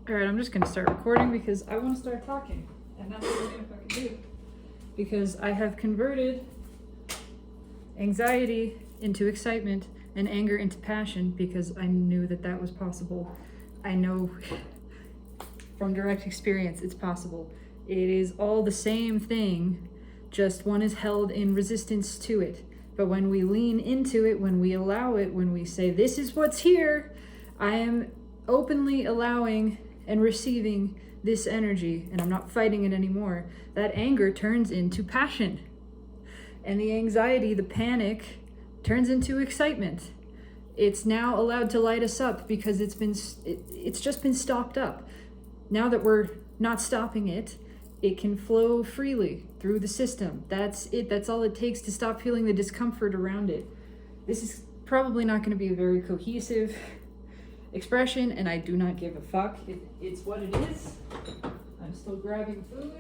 Alright, I'm just gonna start recording because I want to start talking. And that's what I'm gonna fucking do. Because I have converted anxiety into excitement and anger into passion because I knew that that was possible. I know from direct experience it's possible. It is all the same thing, just one is held in resistance to it. But when we lean into it, when we allow it, when we say, this is what's here, I am openly allowing and receiving this energy, and I'm not fighting it anymore, that anger turns into passion. And the anxiety, the panic, turns into excitement. It's now allowed to light us up because it's just been stopped up. Now that we're not stopping it, it can flow freely through the system. That's it. That's all it takes to stop feeling the discomfort around it. This is probably not going to be a very cohesive expression, and I do not give a fuck. It's what it is. I'm still grabbing food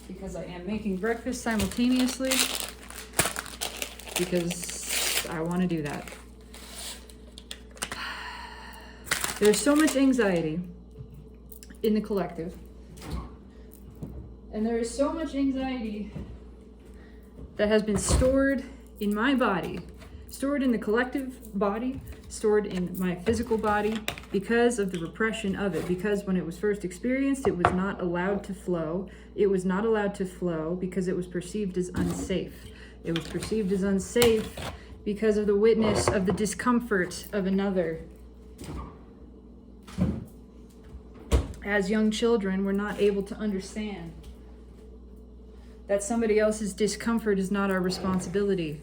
because I am making breakfast simultaneously because I want to do that. There's so much anxiety in the collective, and there is so much anxiety that has been stored in my body, stored in the collective body, stored in my physical body because of the repression of it. Because when it was first experienced, it was not allowed to flow. It was not allowed to flow because it was perceived as unsafe. It was perceived as unsafe because of the witness of the discomfort of another. As young children, we're not able to understand that somebody else's discomfort is not our responsibility.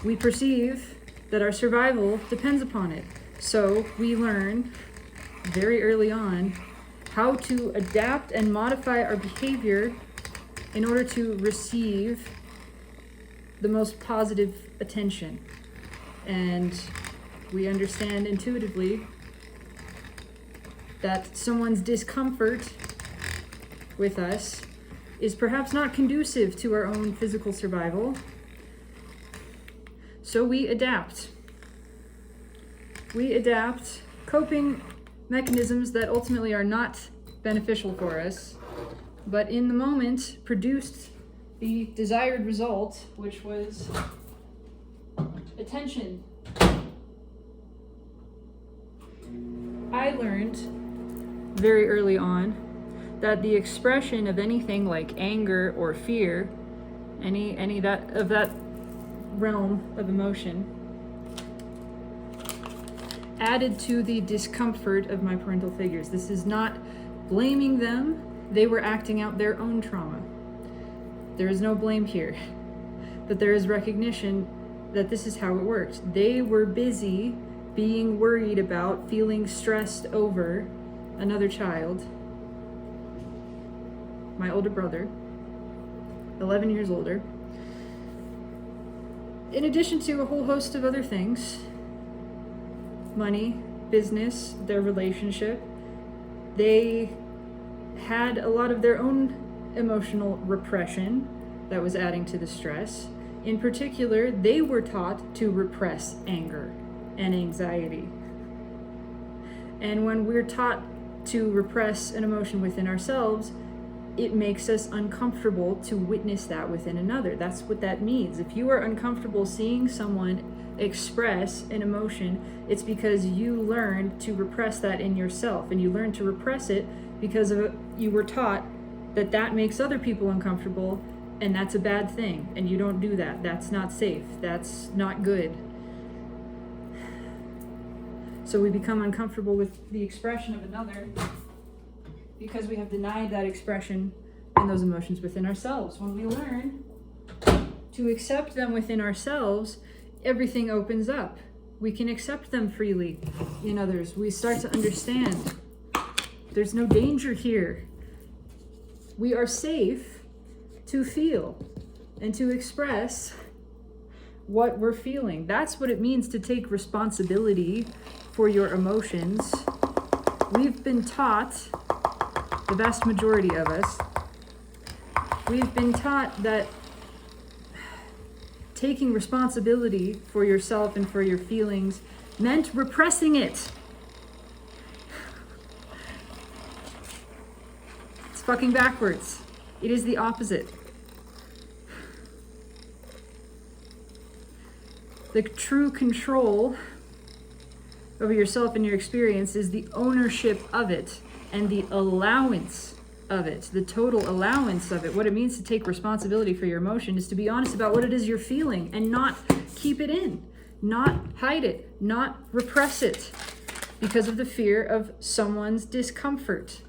We perceive that our survival depends upon it. So we learn very early on how to adapt and modify our behavior in order to receive the most positive attention. And we understand intuitively that someone's discomfort with us is perhaps not conducive to our own physical survival. So we adapt. We adapt coping mechanisms that ultimately are not beneficial for us, but in the moment produced the desired result, which was attention. I learned very early on that the expression of anything like anger or fear, any of that realm of emotion, added to the discomfort of my parental figures. This is not blaming them. They were acting out their own trauma. There is no blame here, but there is recognition that this is how it worked. They were busy being worried about, feeling stressed over another child, my older brother, 11 years older, in addition to a whole host of other things: money, business, their relationship. They had a lot of their own emotional repression that was adding to the stress. In particular, they were taught to repress anger and anxiety. And when we're taught to repress an emotion within ourselves, it makes us uncomfortable to witness that within another. That's what that means. If you are uncomfortable seeing someone express an emotion, it's because you learned to repress that in yourself, and you learned to repress it because you were taught that that makes other people uncomfortable, and that's a bad thing, and you don't do that. That's not safe. That's not good. So we become uncomfortable with the expression of another because we have denied that expression and those emotions within ourselves. When we learn to accept them within ourselves, everything opens up. We can accept them freely in others. We start to understand there's no danger here. We are safe to feel and to express what we're feeling. That's what it means to take responsibility for your emotions. We've been taught, the vast majority of us, we've been taught that taking responsibility for yourself and for your feelings meant repressing it. It's fucking backwards. It is the opposite. The true control over yourself and your experience is the ownership of it and the allowance of it, the total allowance of it. What it means to take responsibility for your emotion is to be honest about what it is you're feeling and not keep it in, not hide it, not repress it because of the fear of someone's discomfort.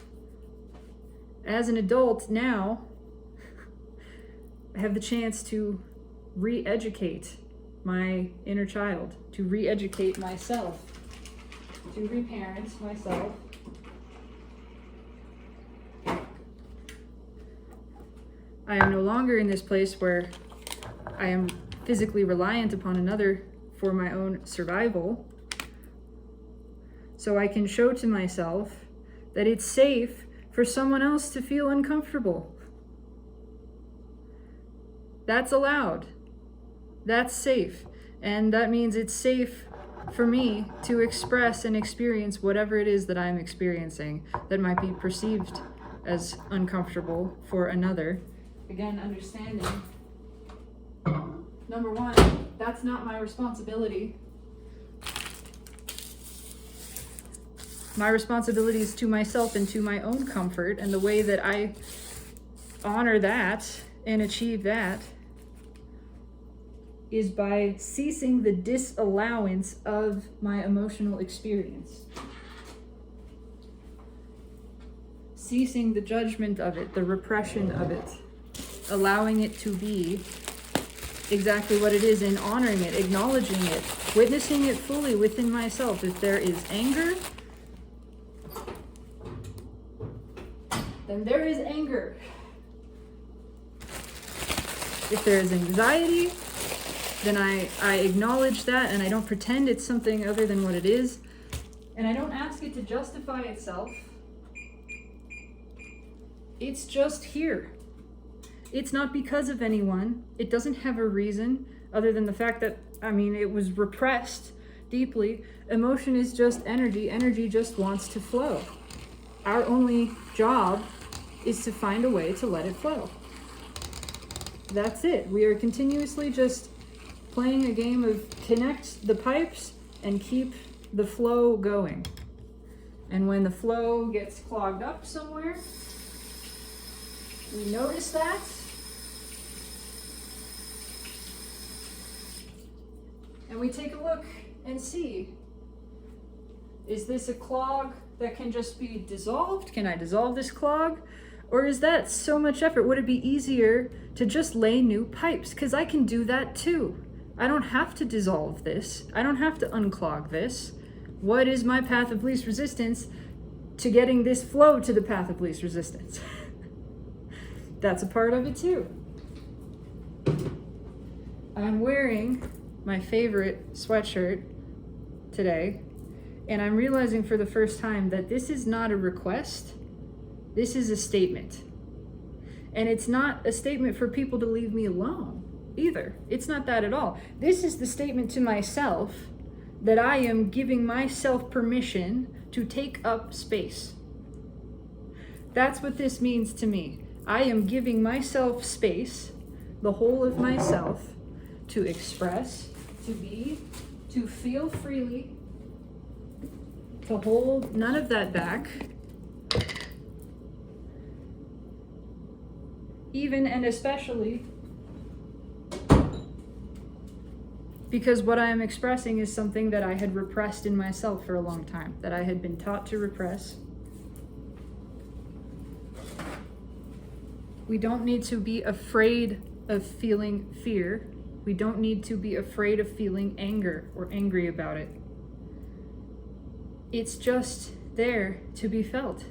As an adult now, I have the chance to re-educate my inner child, to re-educate myself, to reparent myself. I am no longer in this place where I am physically reliant upon another for my own survival. So I can show to myself that it's safe for someone else to feel uncomfortable. That's allowed. That's safe. And that means it's safe for me to express and experience whatever it is that I'm experiencing that might be perceived as uncomfortable for another. Again, understanding. Number one, that's not my responsibility. My responsibility is to myself and to my own comfort, and the way that I honor that and achieve that is by ceasing the disallowance of my emotional experience. Ceasing the judgment of it, the repression of it, allowing it to be exactly what it is and honoring it, acknowledging it, witnessing it fully within myself. If there is anger, then there is anger. If there is anxiety, then I acknowledge that and I don't pretend it's something other than what it is. And I don't ask it to justify itself. It's just here. It's not because of anyone. It doesn't have a reason other than the fact that, it was repressed deeply. Emotion is just energy. Energy just wants to flow. Our only job is to find a way to let it flow. That's it. We are continuously just playing a game of connect the pipes and keep the flow going. And when the flow gets clogged up somewhere, we notice that. And we take a look and see, is this a clog that can just be dissolved? Can I dissolve this clog? Or is that so much effort? Would it be easier to just lay new pipes? Because I can do that too. I don't have to dissolve this. I don't have to unclog this. What is my path of least resistance to getting this flow to the path of least resistance? That's a part of it too. I'm wearing my favorite sweatshirt today, and I'm realizing for the first time that this is not a request. This is a statement. And it's not a statement for people to leave me alone either. It's not that at all. This is the statement to myself that I am giving myself permission to take up space. That's what this means to me. I am giving myself space, the whole of myself, to express, to be, to feel freely, to hold none of that back. Even and especially because what I am expressing is something that I had repressed in myself for a long time, that I had been taught to repress. We don't need to be afraid of feeling fear. We don't need to be afraid of feeling anger or angry about it. It's just there to be felt.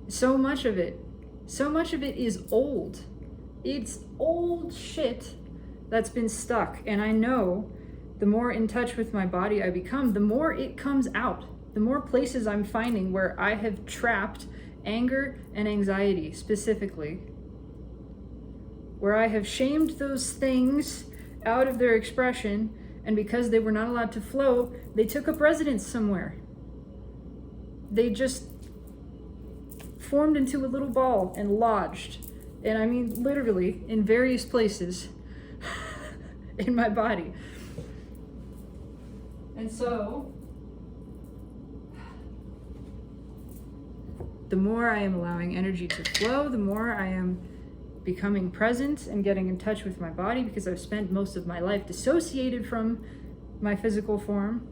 So much of it is old. It's old shit that's been stuck. And I know the more in touch with my body I become, the more it comes out. The more places I'm finding where I have trapped anger and anxiety specifically, where I have shamed those things out of their expression And because they were not allowed to flow, they took up residence somewhere. They just formed into a little ball and lodged. And I mean, literally, in various places in my body. And so, the more I am allowing energy to flow, the more I am becoming present and getting in touch with my body, because I've spent most of my life dissociated from my physical form,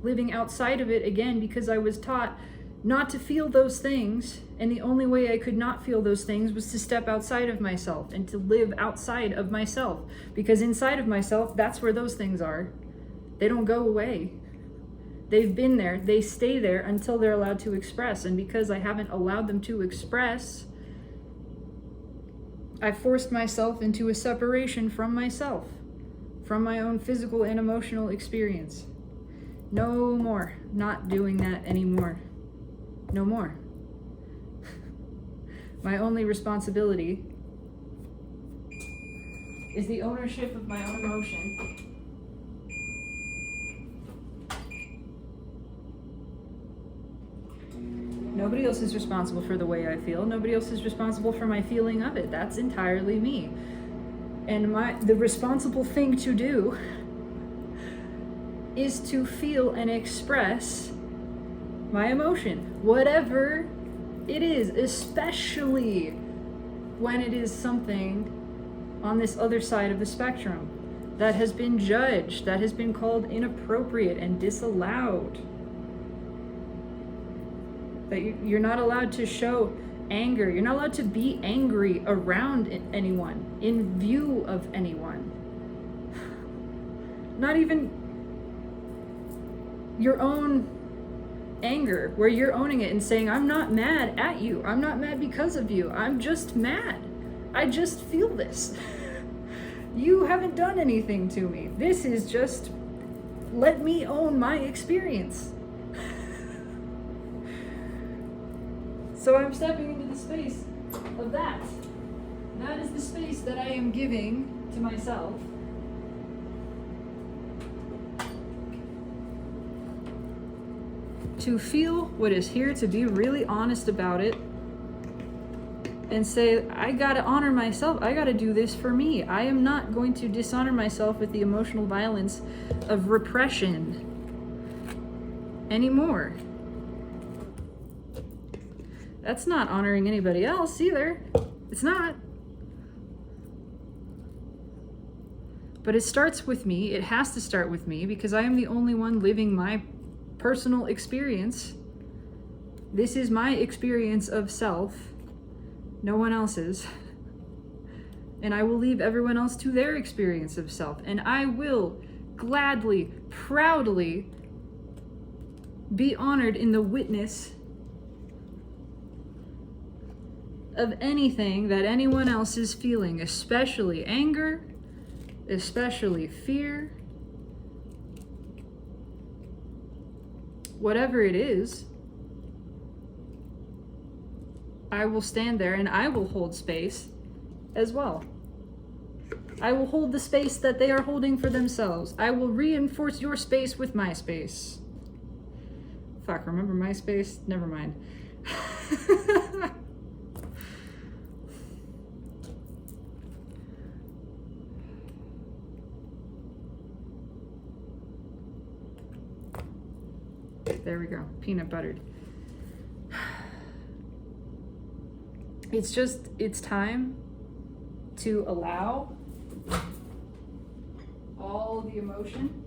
living outside of it again because I was taught not to feel those things, and the only way I could not feel those things was to step outside of myself and to live outside of myself, because inside of myself, that's where those things are. They don't go away. They've been there, they stay there until they're allowed to express, and because I haven't allowed them to express, I forced myself into a separation from myself, from my own physical and emotional experience. No more, not doing that anymore. No more. My only responsibility is the ownership of my own emotion. Nobody else is responsible for the way I feel. Nobody else is responsible for my feeling of it. That's entirely me. And the responsible thing to do is to feel and express my emotion, whatever it is, especially when it is something on this other side of the spectrum that has been judged, that has been called inappropriate and disallowed. That you're not allowed to show anger. You're not allowed to be angry around anyone, in view of anyone. Not even your own anger, where you're owning it and saying, I'm not mad at you. I'm not mad because of you. I'm just mad. I just feel this. You haven't done anything to me. This is just, let me own my experience. So I'm stepping into the space of that. That is the space that I am giving to myself. To feel what is here, to be really honest about it, and say, I gotta honor myself. I gotta do this for me. I am not going to dishonor myself with the emotional violence of repression anymore. That's not honoring anybody else either. It's not. But it starts with me. It has to start with me, because I am the only one living my personal experience. This is my experience of self, no one else's. And I will leave everyone else to their experience of self. And I will gladly, proudly be honored in the witness of anything that anyone else is feeling, especially anger, especially fear, whatever it is. I will stand there and I will hold space as well. I will hold the space that they are holding for themselves. I will reinforce your space with my space. Fuck, remember my space? Never mind. There we go, peanut buttered. It's time to allow all the emotion,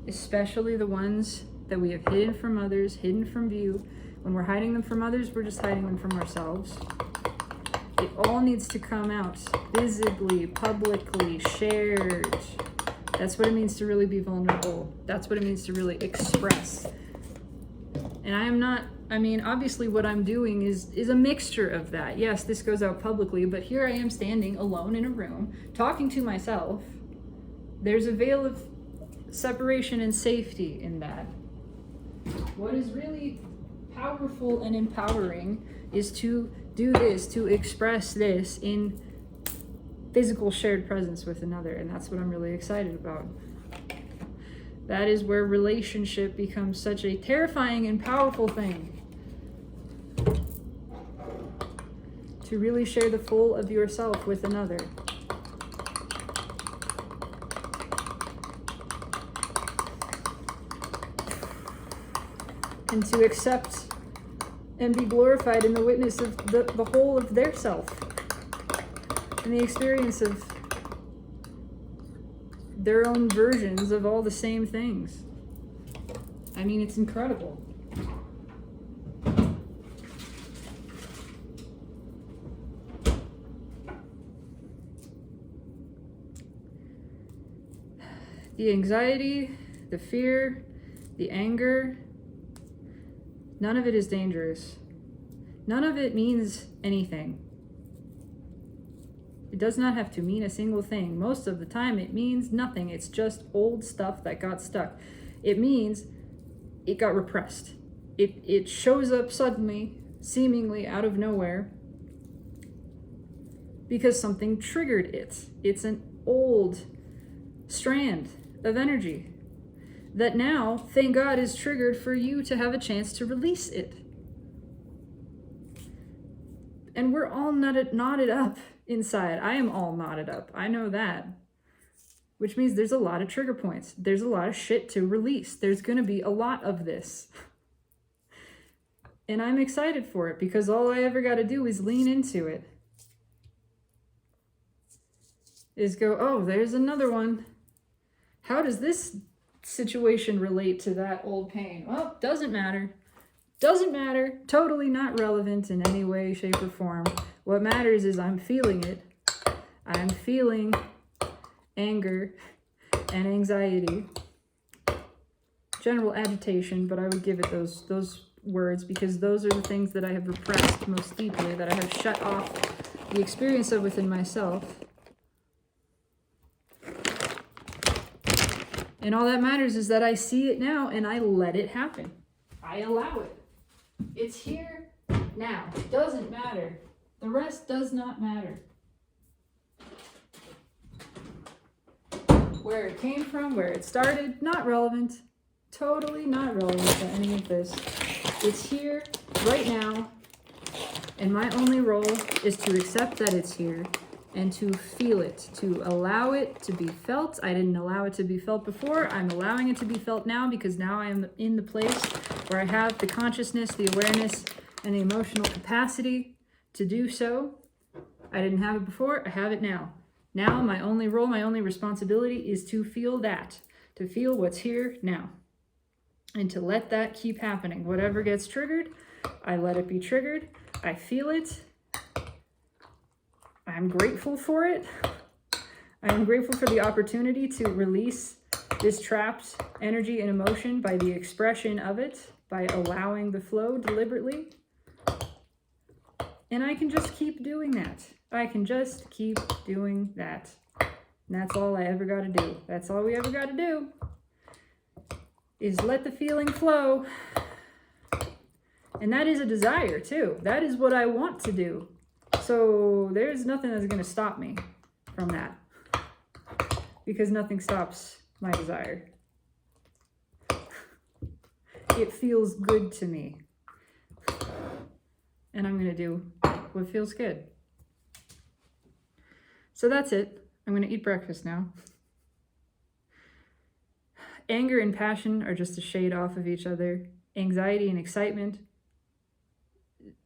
especially the ones that we have hidden from others, hidden from view. When we're hiding them from others, we're just hiding them from ourselves. It all needs to come out visibly, publicly, shared. That's what it means to really be vulnerable. That's what it means to really express. And obviously what I'm doing is a mixture of that. Yes, this goes out publicly, but here I am standing alone in a room, talking to myself. There's a veil of separation and safety in that. What is really powerful and empowering is to do this, to express this in physical shared presence with another, and that's what I'm really excited about. That is where relationship becomes such a terrifying and powerful thing. To really share the full of yourself with another. And to accept and be glorified in the witness of the whole of their self. And the experience of their own versions of all the same things. I mean, it's incredible. The anxiety, the fear, the anger, none of it is dangerous. None of it means anything. It does not have to mean a single thing. Most of the time it means nothing. It's just old stuff that got stuck. It means it got repressed. It shows up suddenly, seemingly out of nowhere, because something triggered it. It's an old strand of energy that now, thank God, is triggered for you to have a chance to release it. And we're all knotted up inside. I am all knotted up. I know that. Which means there's a lot of trigger points. There's a lot of shit to release. There's going to be a lot of this. And I'm excited for it because all I ever got to do is lean into it. Is go, oh, there's another one. How does this situation relate to that old pain? Well, doesn't matter. Doesn't matter. Totally not relevant in any way, shape, or form. What matters is I'm feeling it. I'm feeling anger and anxiety. General agitation, but I would give it those words because those are the things that I have repressed most deeply, that I have shut off the experience of within myself. And all that matters is that I see it now and I let it happen. I allow it. It's here now. It doesn't matter. The rest does not matter. Where it came from, where it started, not relevant. Totally not relevant to any of this. It's here right now. And my only role is to accept that it's here and to feel it, to allow it to be felt. I didn't allow it to be felt before. I'm allowing it to be felt now because now I am in the place where I have the consciousness, the awareness, and the emotional capacity to do so. I didn't have it before. I have it now. Now my only role, my only responsibility is to feel that, to feel what's here now, and to let that keep happening. Whatever gets triggered, I let it be triggered. I feel it. I'm grateful for it. I am grateful for the opportunity to release this trapped energy and emotion by the expression of it, by allowing the flow deliberately. And I can just keep doing that. I can just keep doing that. And that's all I ever got to do. That's all we ever got to do is let the feeling flow. And that is a desire too. That is what I want to do. So there's nothing that's going to stop me from that, because nothing stops my desire. It feels good to me. And I'm going to do what feels good. So that's it. I'm going to eat breakfast now. Anger and passion are just a shade off of each other. Anxiety and excitement,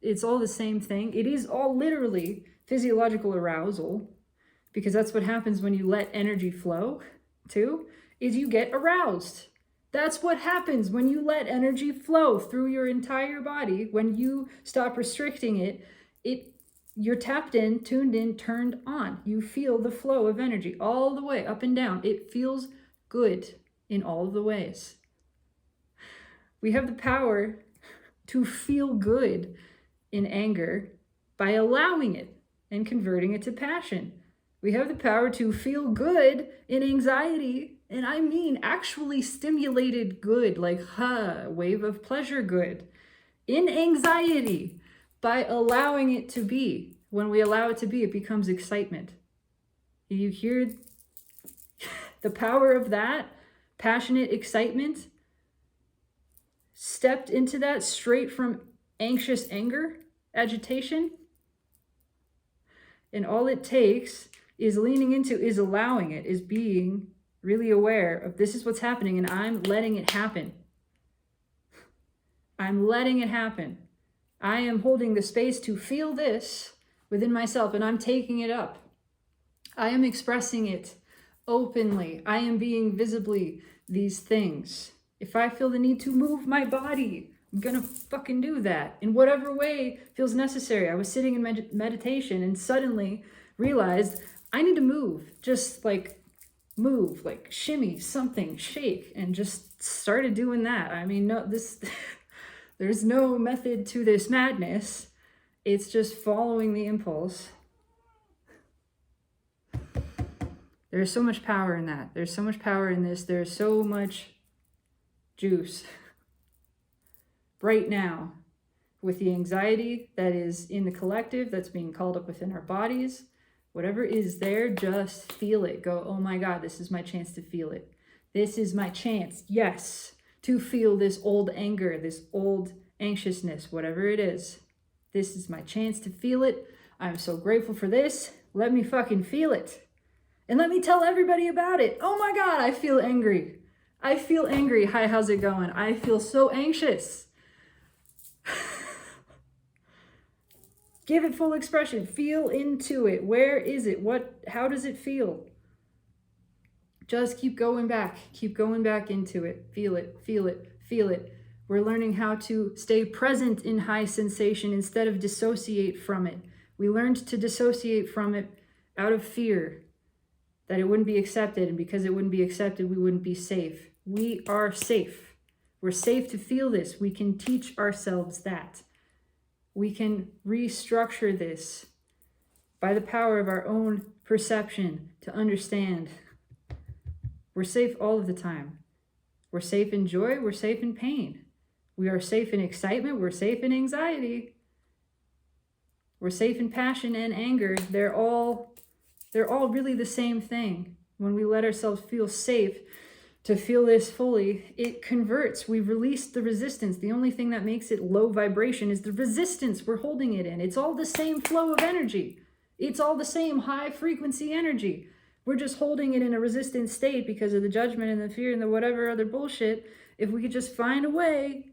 it's all the same thing. It is all literally physiological arousal, because that's what happens when you let energy flow too, is you get aroused. That's what happens when you let energy flow through your entire body. When you stop restricting it, you're tapped in, tuned in, turned on. You feel the flow of energy all the way up and down. It feels good in all of the ways. We have the power to feel good in anger by allowing it and converting it to passion. We have the power to feel good in anxiety, and I mean actually stimulated good, like wave of pleasure good, in anxiety by allowing it to be. When we allow it to be, it becomes excitement. You hear the power of that? passionate excitement stepped into that straight from anxious anger, agitation. And all it takes is leaning into, is allowing it, is being really aware of this is what's happening and I'm letting it happen. I'm letting it happen. I am holding the space to feel this within myself and I'm taking it up. I am expressing it openly. I am being visibly these things. If I feel the need to move my body, I'm gonna fucking do that in whatever way feels necessary. I was sitting in meditation and suddenly realized I need to move, just like move, like shimmy, something, shake, and just started doing that. I mean, no, there's no method to this madness. It's just following the impulse. There's so much power in that. There's so much power in this. There's so much juice right now with the anxiety that is in the collective, that's being called up within our bodies. Whatever is there, just feel it. Go, oh my God, this is my chance to feel it. This is my chance, yes, to feel this old anger, this old anxiousness, whatever it is. This is my chance to feel it. I'm so grateful for this. Let me fucking feel it. And let me tell everybody about it. Oh my God, I feel angry. I feel angry. Hi, how's it going? I feel so anxious. Give it full expression. Feel into it. Where is it? How does it feel? Just keep going back. Keep going back into it. Feel it, feel it, feel it. We're learning how to stay present in high sensation instead of dissociate from it. We learned to dissociate from it out of fear that it wouldn't be accepted. And because it wouldn't be accepted, we wouldn't be safe. We are safe. We're safe to feel this. We can teach ourselves that. We can restructure this by the power of our own perception to understand. We're safe all of the time. We're safe in joy. We're safe in pain. We are safe in excitement. We're safe in anxiety. We're safe in passion and anger. They're all really the same thing. When we let ourselves feel safe to feel this fully, it converts. We release the resistance. The only thing that makes it low vibration is the resistance we're holding it in. It's all the same flow of energy. It's all the same high frequency energy. We're just holding it in a resistant state because of the judgment and the fear and the whatever other bullshit. If we could just find a way,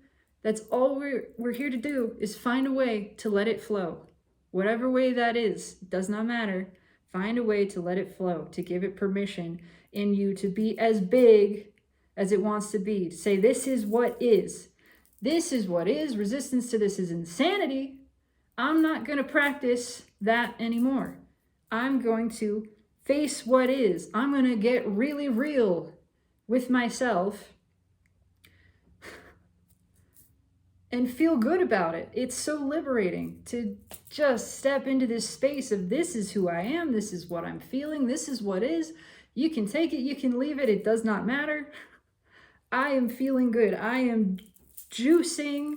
that's all we're here to do, is find a way to let it flow. Whatever way that is, it does not matter. Find a way to let it flow, to give it permission in you to be as big as it wants to be. To say, this is what is. This is what is. Resistance to this is insanity. I'm not going to practice that anymore. I'm going to face what is. I'm going to get really real with myself and feel good about it. It's so liberating to just step into this space of this is who I am. This is what I'm feeling. This is what is. You can take it, you can leave it, it does not matter. I am feeling good. I am juicing,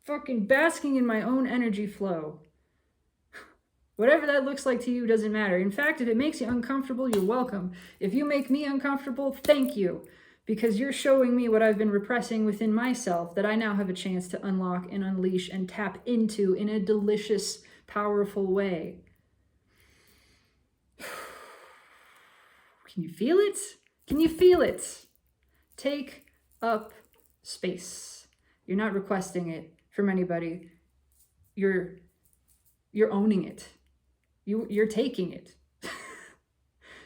fucking basking in my own energy flow. Whatever that looks like to you doesn't matter. In fact, if it makes you uncomfortable, you're welcome. If you make me uncomfortable, thank you. Because you're showing me what I've been repressing within myself that I now have a chance to unlock and unleash and tap into in a delicious, powerful way. Can you feel it? Can you feel it? Take up space. You're not requesting it from anybody. You're owning it. You're taking it.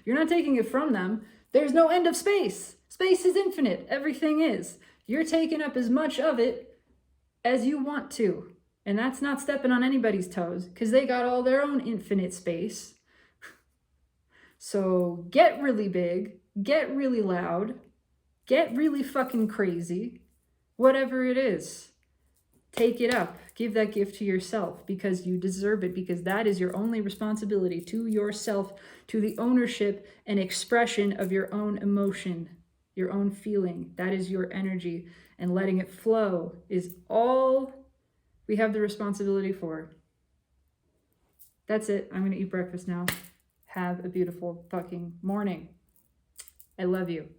You're not taking it from them. There's no end of space. Space is infinite. Everything is. You're taking up as much of it as you want to. And that's not stepping on anybody's toes because they got all their own infinite space. So get really big, get really loud, get really fucking crazy, whatever it is. Take it up. Give that gift to yourself because you deserve it, because that is your only responsibility to yourself, to the ownership and expression of your own emotion, your own feeling. That is your energy, and letting it flow is all we have the responsibility for. That's it. I'm going to eat breakfast now. Have a beautiful fucking morning. I love you.